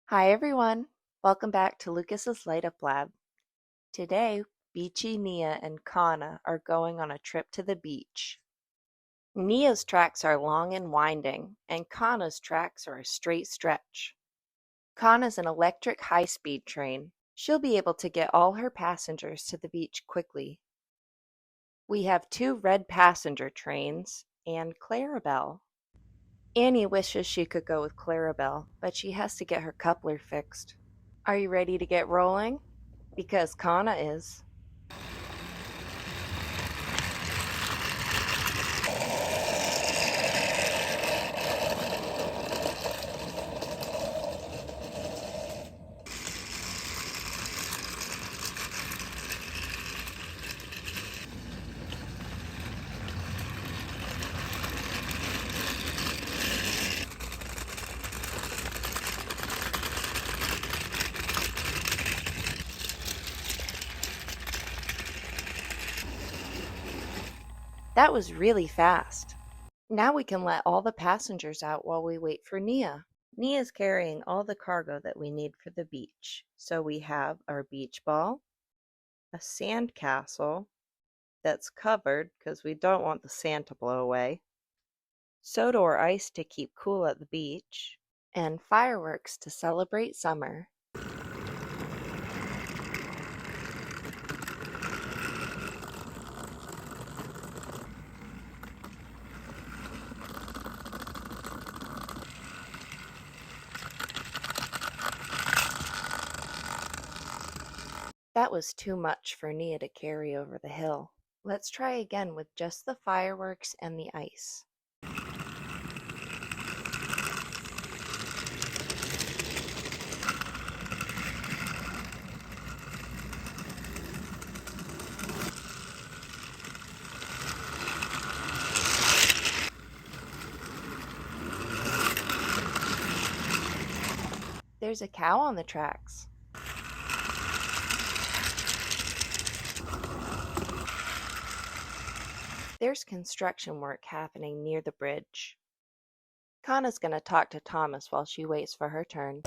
Hi everyone, welcome back to Lucas's Light Up Lab. Today, Beachy Nia and Kana are going on a trip to the beach. Nia's tracks are long and winding, and Kana's tracks are a straight stretch. Kana's an electric high-speed train. She'll be able to get all her passengers to the beach quickly. We have two red passenger trains and Clarabelle. Annie wishes she could go with Clarabelle, but she has to get her coupler fixed. Are you ready to get rolling? Because Kana is. That was really fast. Now we can let all the passengers out while we wait for Nia. Nia's carrying all the cargo that we need for the beach. So we have our beach ball, a sand castle that's covered because we don't want the sand to blow away, soda or ice to keep cool at the beach, and fireworks to celebrate summer. That was too much for Nia to carry over the hill. Let's try again with just the fireworks and the ice. There's a cow on the tracks. There's construction work happening near the bridge. Kana's gonna talk to Thomas while she waits for her turn.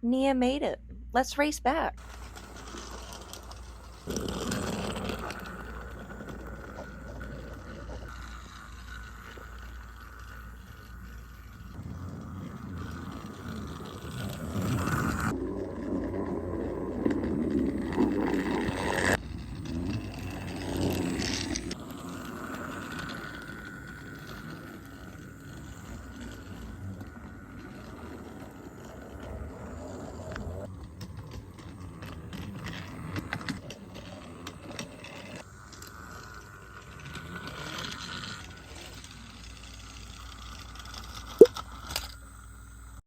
Nia made it. Let's race back.